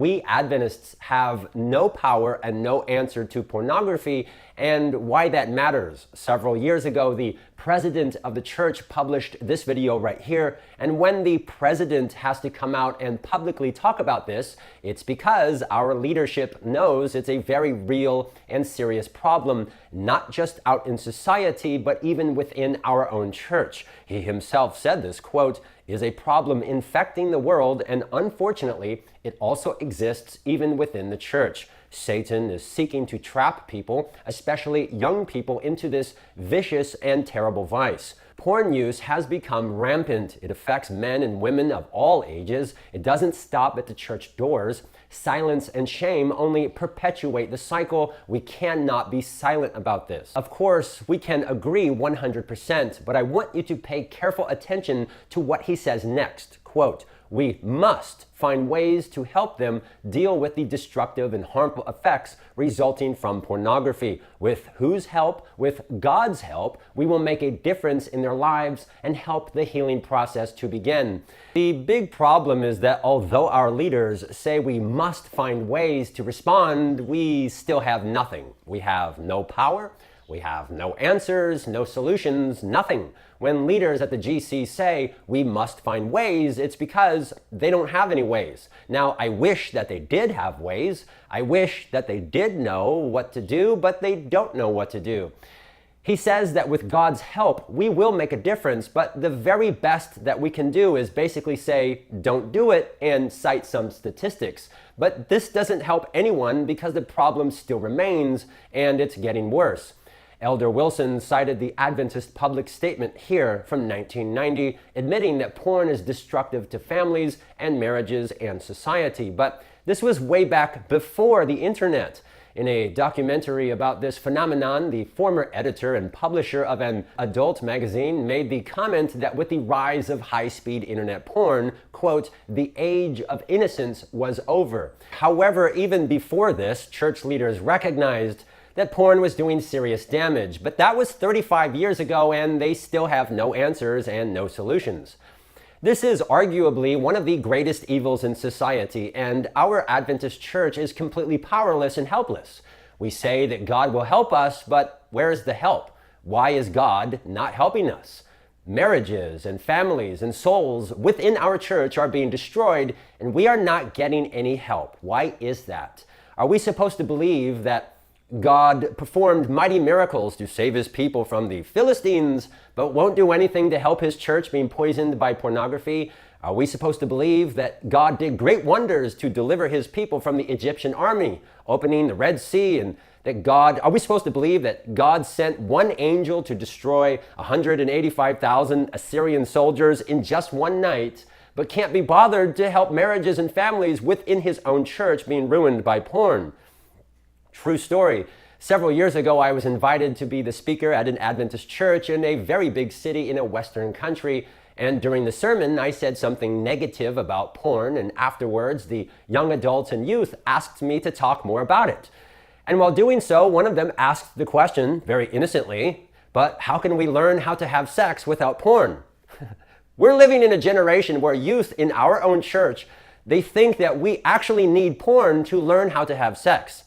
We Adventists have no power and no answer to pornography and why that matters. Several years ago, the president of the church published this video right here. And when the president has to come out and publicly talk about this, it's because our leadership knows it's a very real and serious problem, not just out in society, but even within our own church. He himself said this, quote, is a problem infecting the world, and unfortunately, it also exists even within the church. Satan is seeking to trap people, especially young people, into this vicious and terrible vice. Porn use has become rampant. It affects men and women of all ages. It doesn't stop at the church doors. Silence and shame only perpetuate the cycle. We cannot be silent about this. Of course, we can agree 100%, but I want you to pay careful attention to what he says next. Quote, we must find ways to help them deal with the destructive and harmful effects resulting from pornography. With whose help? With God's help, we will make a difference in their lives and help the healing process to begin. The big problem is that although our leaders say we must find ways to respond, we still have nothing. We have no power. We have no answers, no solutions, nothing. When leaders at the GC say we must find ways, it's because they don't have any ways. Now, I wish that they did have ways. I wish that they did know what to do, but they don't know what to do. He says that with God's help, we will make a difference, but the very best that we can do is basically say, don't do it, and cite some statistics. But this doesn't help anyone because the problem still remains, and it's getting worse. Elder Wilson cited the Adventist public statement here from 1990, admitting that porn is destructive to families and marriages and society. But this was way back before the internet. In a documentary about this phenomenon, the former editor and publisher of an adult magazine made the comment that with the rise of high-speed internet porn, quote, the age of innocence was over. However, even before this, church leaders recognized that porn was doing serious damage, but that was 35 years ago and they still have no answers and no solutions. This is arguably one of the greatest evils in society, and our Adventist church is completely powerless and helpless. We say that God will help us, but where's the help? Why is God not helping us? Marriages and families and souls within our church are being destroyed, and we are not getting any help. Why is that? Are we supposed to believe that God performed mighty miracles to save his people from the Philistines, but won't do anything to help his church being poisoned by pornography? Are we supposed to believe that God did great wonders to deliver his people from the Egyptian army, opening the Red Sea, and that are we supposed to believe that God sent one angel to destroy 185,000 Assyrian soldiers in just one night, but can't be bothered to help marriages and families within his own church being ruined by porn? True story. Several years ago, I was invited to be the speaker at an Adventist church in a very big city in a Western country. And during the sermon, I said something negative about porn. And afterwards, the young adults and youth asked me to talk more about it. And while doing so, one of them asked the question very innocently, but how can we learn how to have sex without porn? We're living in a generation where youth in our own church, they think that we actually need porn to learn how to have sex.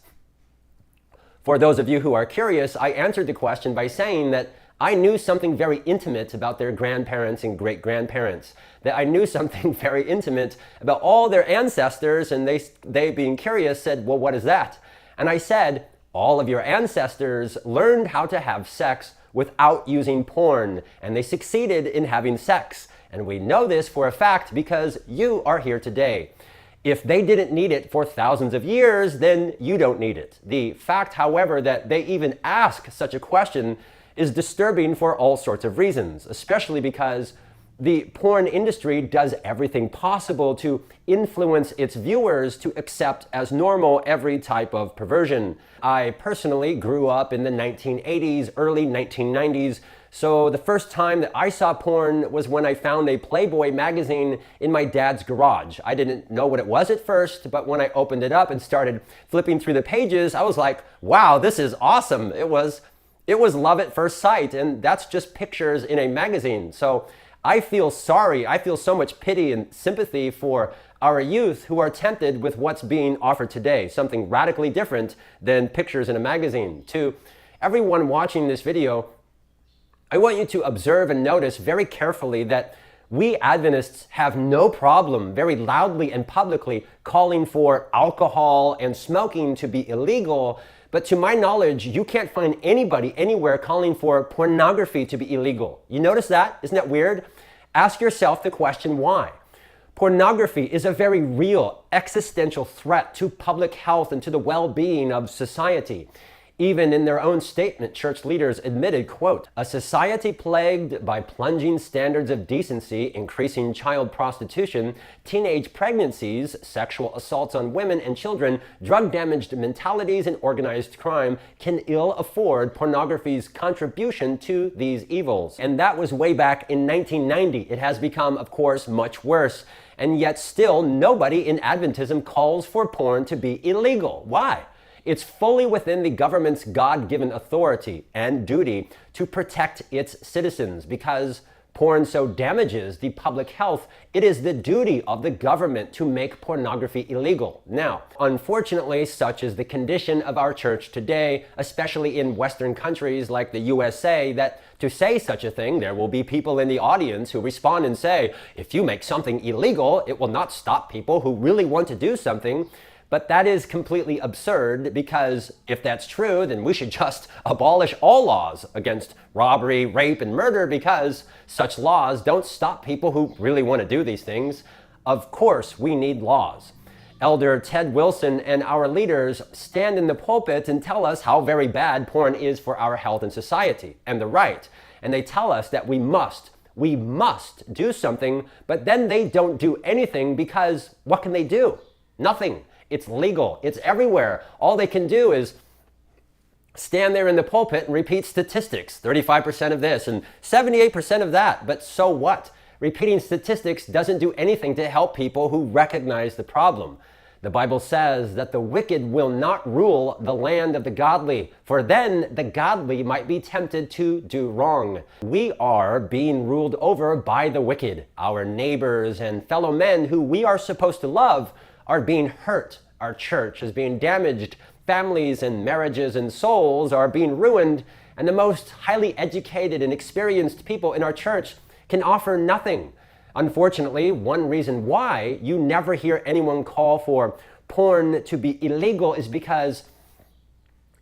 For those of you who are curious, I answered the question by saying that I knew something very intimate about their grandparents and great-grandparents, that I knew something very intimate about all their ancestors, and they being curious said, well, what is that? And I said, all of your ancestors learned how to have sex without using porn, and they succeeded in having sex. And we know this for a fact because you are here today. If they didn't need it for thousands of years, then you don't need it. The fact, however, that they even ask such a question is disturbing for all sorts of reasons, especially because the porn industry does everything possible to influence its viewers to accept as normal every type of perversion. I personally grew up in the 1980s, early 1990s, so the first time that I saw porn was when I found a Playboy magazine in my dad's garage. I didn't know what it was at first, but when I opened it up and started flipping through the pages, I was like, wow, this is awesome. It was love at first sight, and that's just pictures in a magazine. So I feel sorry. I feel so much pity and sympathy for our youth who are tempted with what's being offered today, something radically different than pictures in a magazine. To everyone watching this video, I want you to observe and notice very carefully that we Adventists have no problem very loudly and publicly calling for alcohol and smoking to be illegal. But to my knowledge, you can't find anybody anywhere calling for pornography to be illegal. You notice that? Isn't that weird? Ask yourself the question, why? Pornography is a very real existential threat to public health and to the well-being of society. Even in their own statement, church leaders admitted, quote, "A society plagued by plunging standards of decency, increasing child prostitution, teenage pregnancies, sexual assaults on women and children, drug-damaged mentalities, and organized crime can ill afford pornography's contribution to these evils." And that was way back in 1990. It has become, of course, much worse. And yet still, nobody in Adventism calls for porn to be illegal. Why? It's fully within the government's God-given authority and duty to protect its citizens. Because porn so damages the public health, it is the duty of the government to make pornography illegal. Now, unfortunately, such is the condition of our church today, especially in Western countries like the USA, that to say such a thing, there will be people in the audience who respond and say, if you make something illegal, it will not stop people who really want to do something. But that is completely absurd, because if that's true, then we should just abolish all laws against robbery, rape, and murder, because such laws don't stop people who really want to do these things. Of course, we need laws. Elder Ted Wilson and our leaders stand in the pulpit and tell us how very bad porn is for our health and society, and they're right. And they tell us that we must do something, but then they don't do anything, because what can they do? Nothing. It's legal. It's everywhere. All they can do is stand there in the pulpit and repeat statistics. 35% of this and 78% of that. But so what? Repeating statistics doesn't do anything to help people who recognize the problem. The Bible says that the wicked will not rule the land of the godly, for then the godly might be tempted to do wrong. We are being ruled over by the wicked. Our neighbors and fellow men who we are supposed to love are being hurt. Our church is being damaged. Families and marriages and souls are being ruined. And the most highly educated and experienced people in our church can offer nothing. Unfortunately, one reason why you never hear anyone call for porn to be illegal is because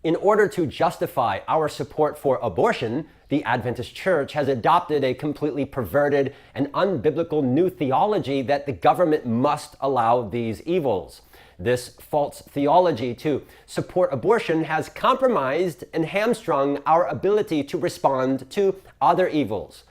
in order to justify our support for abortion, the Adventist Church has adopted a completely perverted and unbiblical new theology that the government must allow these evils. This false theology to support abortion has compromised and hamstrung our ability to respond to other evils.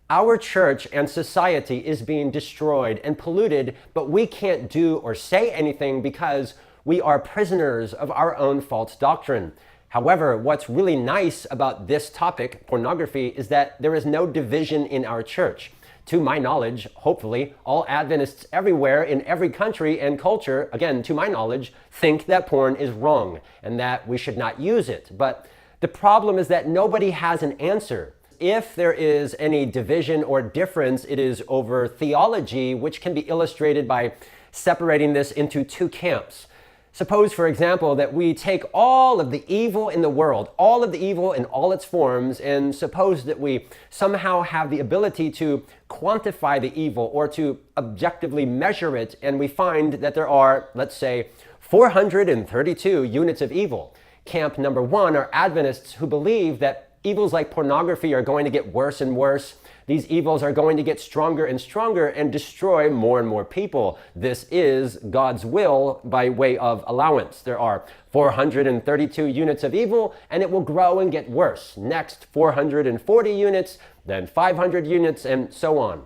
Our church and society is being destroyed and polluted, but we can't do or say anything because we are prisoners of our own false doctrine. However, what's really nice about this topic, pornography, is that there is no division in our church. To my knowledge, hopefully, all Adventists everywhere in every country and culture, again, to my knowledge, think that porn is wrong and that we should not use it. But the problem is that nobody has an answer. If there is any division or difference, it is over theology, which can be illustrated by separating this into two camps. Suppose, for example, that we take all of the evil in the world, all of the evil in all its forms, and suppose that we somehow have the ability to quantify the evil or to objectively measure it, and we find that there are, let's say, 432 units of evil. Camp number one are Adventists who believe that evils like pornography are going to get worse and worse. These evils are going to get stronger and stronger and destroy more and more people. This is God's will by way of allowance. There are 432 units of evil, and it will grow and get worse. Next, 440 units, then 500 units, and so on.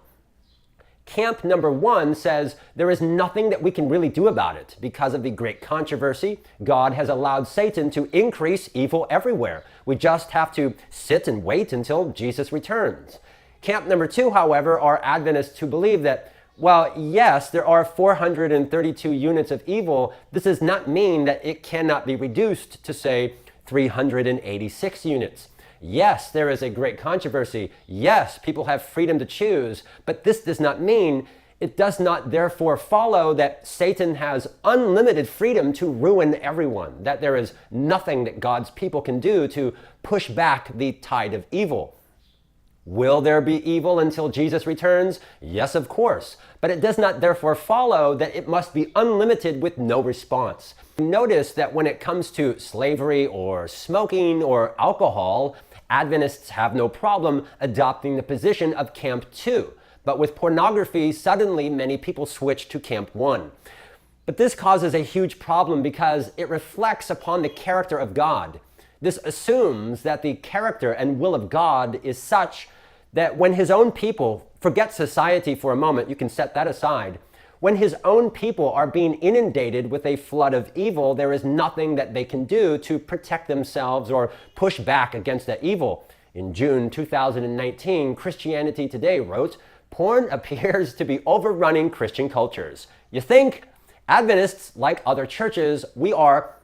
Camp number one says there is nothing that we can really do about it. Because of the great controversy, God has allowed Satan to increase evil everywhere. We just have to sit and wait until Jesus returns. Camp number two, however, are Adventists who believe that, well, yes, there are 432 units of evil. This does not mean that it cannot be reduced to, say, 386 units. Yes, there is a great controversy. Yes, people have freedom to choose, but this does not mean, it does not therefore follow that Satan has unlimited freedom to ruin everyone, that there is nothing that God's people can do to push back the tide of evil. Will there be evil until Jesus returns? Yes, of course. But it does not therefore follow that it must be unlimited with no response. Notice that when it comes to slavery or smoking or alcohol, Adventists have no problem adopting the position of Camp 2. But with pornography, suddenly many people switch to Camp 1. But this causes a huge problem because it reflects upon the character of God. This assumes that the character and will of God is such that when his own people, forget society for a moment, you can set that aside, when his own people are being inundated with a flood of evil, there is nothing that they can do to protect themselves or push back against that evil. In June 2019, Christianity Today wrote, "Porn appears to be overrunning Christian cultures." You think? Adventists, like other churches, we are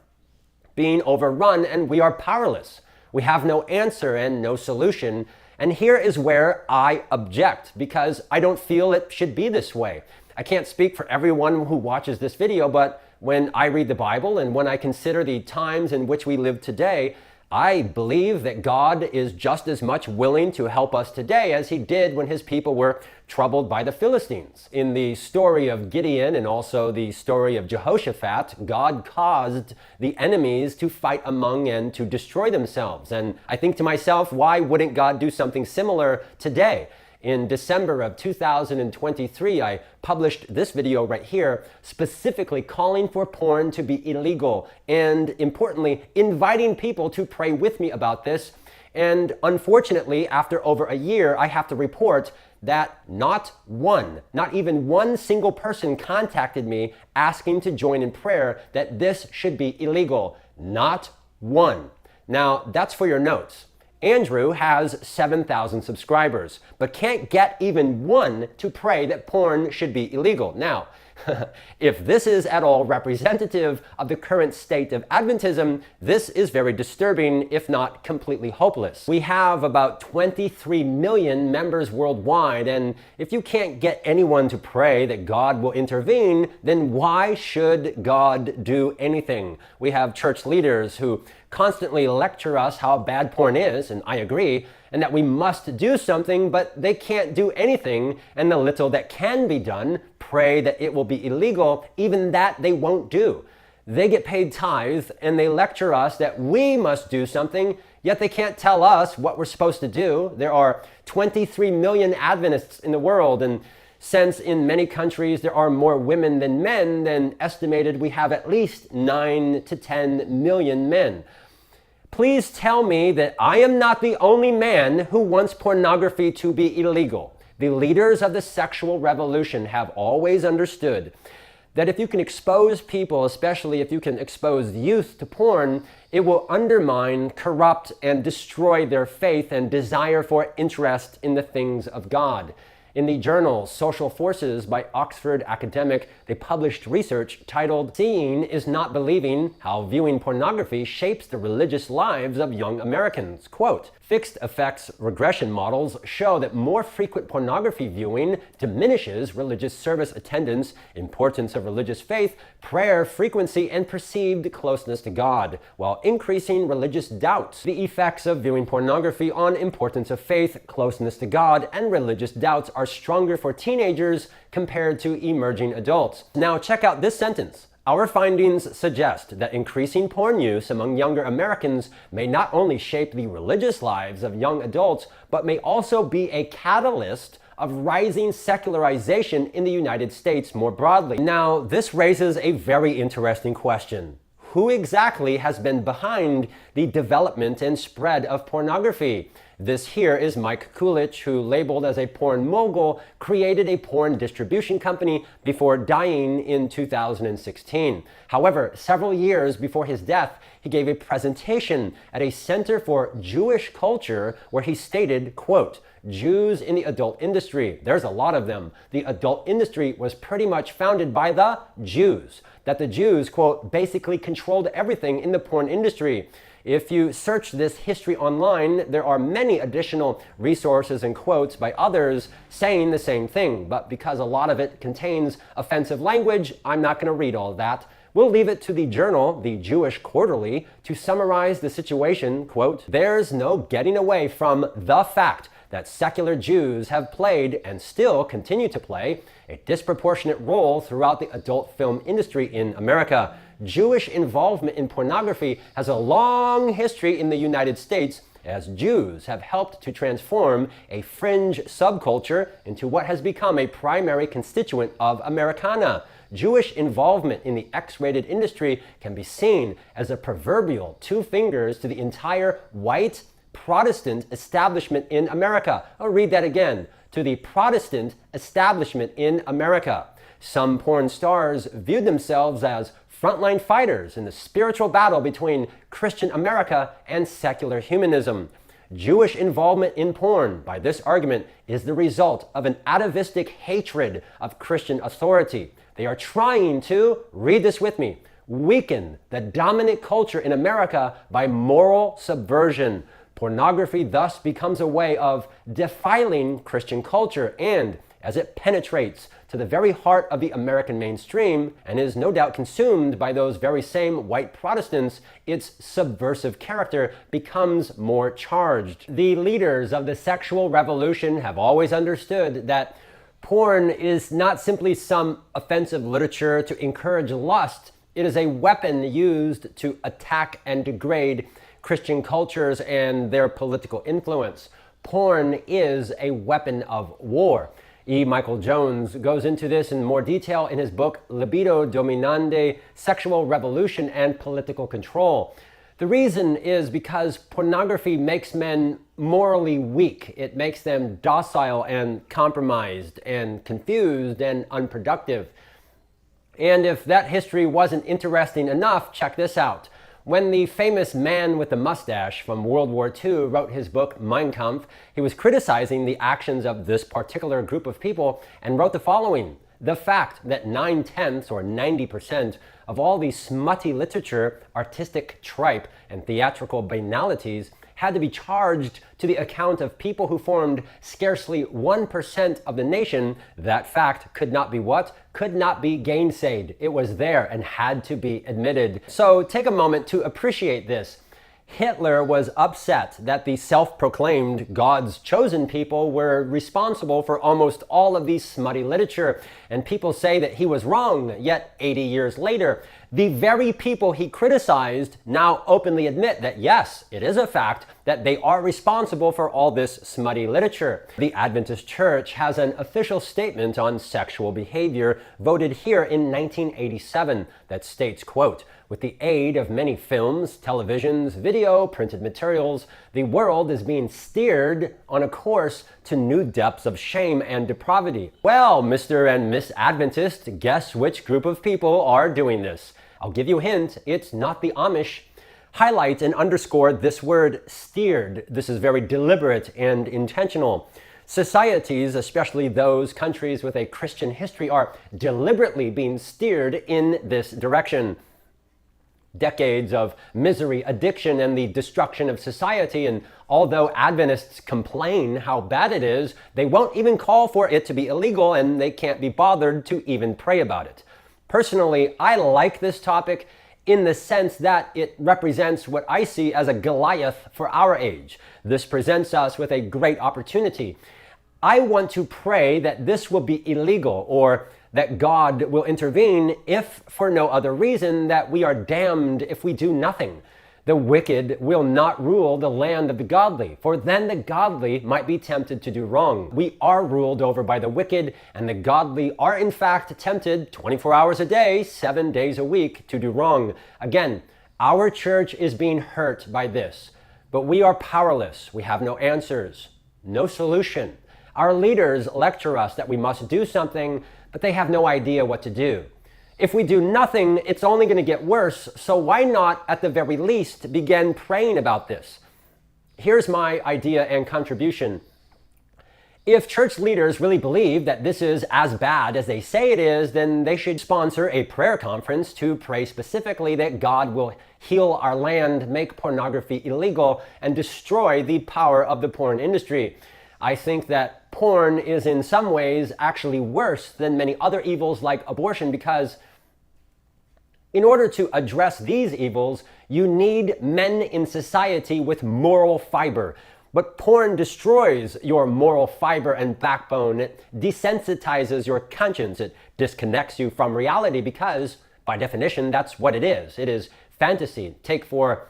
being overrun and we are powerless. We have no answer and no solution. And here is where I object, because I don't feel it should be this way. I can't speak for everyone who watches this video, but when I read the Bible and when I consider the times in which we live today, I believe that God is just as much willing to help us today as he did when his people were troubled by the Philistines. In the story of Gideon and also the story of Jehoshaphat, God caused the enemies to fight among and to destroy themselves. And I think to myself, why wouldn't God do something similar today? In December of 2023, I published this video right here, specifically calling for porn to be illegal and, importantly, inviting people to pray with me about this. And unfortunately, after over a year, I have to report that not even one single person contacted me asking to join in prayer that this should be illegal. Not one. Now, that's for your notes. Andrew has 7,000 subscribers, but can't get even one to pray that porn should be illegal. Now, if this is at all representative of the current state of Adventism, this is very disturbing, if not completely hopeless. We have about 23 million members worldwide, and if you can't get anyone to pray that God will intervene, then why should God do anything? We have church leaders who constantly lecture us how bad porn is, and I agree, and that we must do something, but they can't do anything, and the little that can be done, pray that it will be illegal, even that they won't do. They get paid tithe, and they lecture us that we must do something, yet they can't tell us what we're supposed to do. There are 23 million Adventists in the world, and since in many countries there are more women than men, then estimated we have at least 9 to 10 million men. Please tell me that I am not the only man who wants pornography to be illegal. The leaders of the sexual revolution have always understood that if you can expose people, especially if you can expose youth to porn, it will undermine, corrupt, and destroy their faith and desire for interest in the things of God. In the journal Social Forces by Oxford academic, they published research titled "Seeing is Not Believing: How Viewing Pornography Shapes the Religious Lives of Young Americans." Quote, "Fixed effects regression models show that more frequent pornography viewing diminishes religious service attendance, importance of religious faith, prayer frequency, and perceived closeness to God, while increasing religious doubts. The effects of viewing pornography on importance of faith, closeness to God, and religious doubts are stronger for teenagers compared to emerging adults." Now check out this sentence. "Our findings suggest that increasing porn use among younger Americans may not only shape the religious lives of young adults, but may also be a catalyst of rising secularization in the United States more broadly." Now, this raises a very interesting question. Who exactly has been behind the development and spread of pornography? This here is Mike Kulich, who, labeled as a porn mogul, created a porn distribution company before dying in 2016. However, several years before his death, he gave a presentation at a Center for Jewish Culture where he stated, quote, "Jews in the adult industry, there's a lot of them. The adult industry was pretty much founded by the Jews. That the Jews, quote, basically controlled everything in the porn industry. If you search this history online, there are many additional resources and quotes by others saying the same thing, but because a lot of it contains offensive language, I'm not going to read all that. We'll leave it to the journal, the Jewish Quarterly, to summarize the situation, quote, "There's no getting away from the fact that secular Jews have played, and still continue to play, a disproportionate role throughout the adult film industry in America. Jewish involvement in pornography has a long history in the United States, as Jews have helped to transform a fringe subculture into what has become a primary constituent of Americana. Jewish involvement in the X-rated industry can be seen as a proverbial two fingers to the entire white Protestant establishment in America." I'll read that again. To the Protestant establishment in America. Some porn stars viewed themselves as frontline fighters in the spiritual battle between Christian America and secular humanism. Jewish involvement in porn, by this argument, is the result of an atavistic hatred of Christian authority. They are trying to, read this with me, weaken the dominant culture in America by moral subversion. Pornography thus becomes a way of defiling Christian culture, and as it penetrates to the very heart of the American mainstream and is no doubt consumed by those very same white Protestants, its subversive character becomes more charged. The leaders of the sexual revolution have always understood that porn is not simply some offensive literature to encourage lust. It is a weapon used to attack and degrade Christian cultures and their political influence. Porn is a weapon of war. E. Michael Jones goes into this in more detail in his book Libido Dominante, Sexual Revolution and Political Control. The reason is because pornography makes men morally weak. It makes them docile and compromised and confused and unproductive. And if that history wasn't interesting enough, check this out. When the famous man with the mustache from World War II wrote his book Mein Kampf, he was criticizing the actions of this particular group of people and wrote the following: "The fact that 9/10 or 90% of all the smutty literature, artistic tripe, and theatrical banalities had to be charged to the account of people who formed scarcely 1% of the nation, that fact could not be what? Could not be gainsaid. It was there and had to be admitted." So take a moment to appreciate this. Hitler was upset that the self-proclaimed God's chosen people were responsible for almost all of the smutty literature, and people say that he was wrong, yet 80 years later, the very people he criticized now openly admit that yes, it is a fact that they are responsible for all this smutty literature. The Adventist Church has an official statement on sexual behavior voted here in 1987 that states, quote, "With the aid of many films, televisions, video, printed materials, the world is being steered on a course to new depths of shame and depravity." Well, Mr. and Miss Adventist, guess which group of people are doing this? I'll give you a hint, it's not the Amish. Highlight and underscore this word steered. This is very deliberate and intentional. Societies, especially those countries with a Christian history, are deliberately being steered in this direction. Decades of misery, addiction, and the destruction of society, and although Adventists complain how bad it is, they won't even call for it to be illegal, and they can't be bothered to even pray about it. Personally, I like this topic in the sense that it represents what I see as a Goliath for our age. This presents us with a great opportunity. I want to pray that this will be illegal, or that God will intervene, if for no other reason that we are damned if we do nothing. The wicked will not rule the land of the godly, for then the godly might be tempted to do wrong. We are ruled over by the wicked, and the godly are in fact tempted 24 hours a day, 7 days a week to do wrong. Again, our church is being hurt by this, but we are powerless. We have no answers, no solution. Our leaders lecture us that we must do something, but they have no idea what to do. If we do nothing, it's only going to get worse, so why not, at the very least, begin praying about this? Here's my idea and contribution. If church leaders really believe that this is as bad as they say it is, then they should sponsor a prayer conference to pray specifically that God will heal our land, make pornography illegal, and destroy the power of the porn industry. I think that porn is in some ways actually worse than many other evils like abortion, because in order to address these evils, you need men in society with moral fiber. But porn destroys your moral fiber and backbone. It desensitizes your conscience. It disconnects you from reality because, by definition, that's what it is. It is fantasy. Take for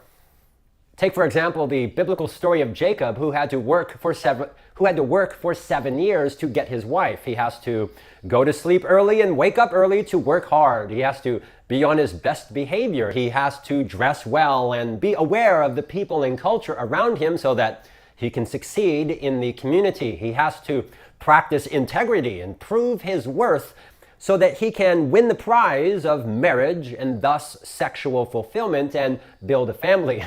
example the biblical story of Jacob, who had to work for 7 years to get his wife. He has to go to sleep early and wake up early to work hard. He has to be on his best behavior. He has to dress well and be aware of the people and culture around him so that he can succeed in the community. He has to practice integrity and prove his worth so that he can win the prize of marriage and thus sexual fulfillment and build a family.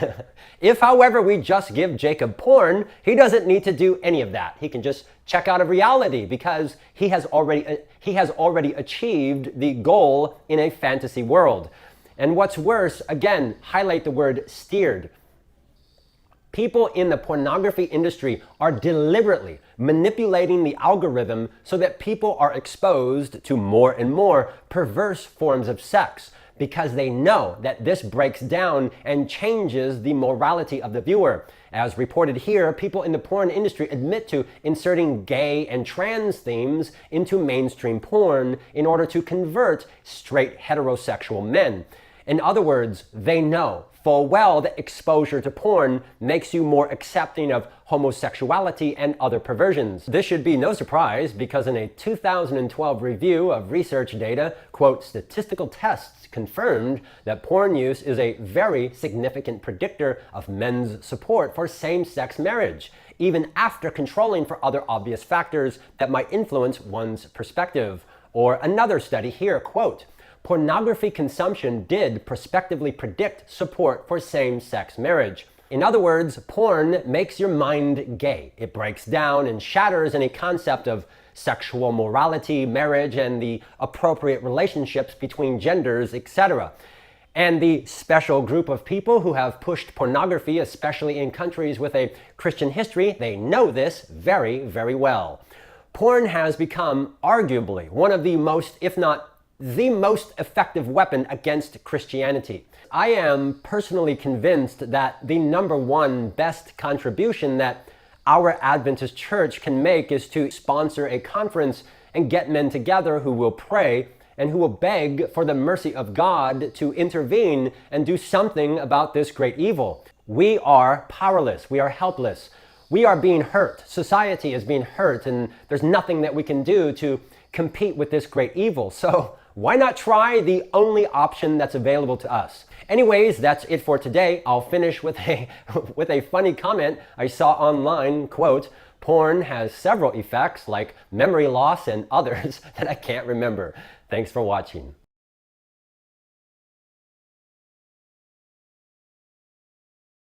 If, however, we just give Jacob porn, he doesn't need to do any of that. He can just check out of reality because he has already achieved the goal in a fantasy world. And what's worse, again, highlight the word steered. People in the pornography industry are deliberately manipulating the algorithm so that people are exposed to more and more perverse forms of sex because they know that this breaks down and changes the morality of the viewer. As reported here, people in the porn industry admit to inserting gay and trans themes into mainstream porn in order to convert straight heterosexual men. In other words, they know full well that exposure to porn makes you more accepting of homosexuality and other perversions. This should be no surprise because in a 2012 review of research data, quote, statistical tests confirmed that porn use is a very significant predictor of men's support for same-sex marriage, even after controlling for other obvious factors that might influence one's perspective. Or another study here, quote, pornography consumption did prospectively predict support for same-sex marriage. In other words, porn makes your mind gay. It breaks down and shatters any concept of sexual morality, marriage, and the appropriate relationships between genders, etc. And the special group of people who have pushed pornography, especially in countries with a Christian history, they know this very, very well. Porn has become arguably one of the most, if not the most effective weapon against Christianity. I am personally convinced that the number one best contribution that our Adventist church can make is to sponsor a conference and get men together who will pray and who will beg for the mercy of God to intervene and do something about this great evil. We are powerless. We are helpless. We are being hurt. Society is being hurt, and there's nothing that we can do to compete with this great evil. So why not try the only option that's available to us? Anyways, that's it for today. I'll finish with a funny comment I saw online, quote, porn has several effects like memory loss and others that I can't remember. Thanks for watching.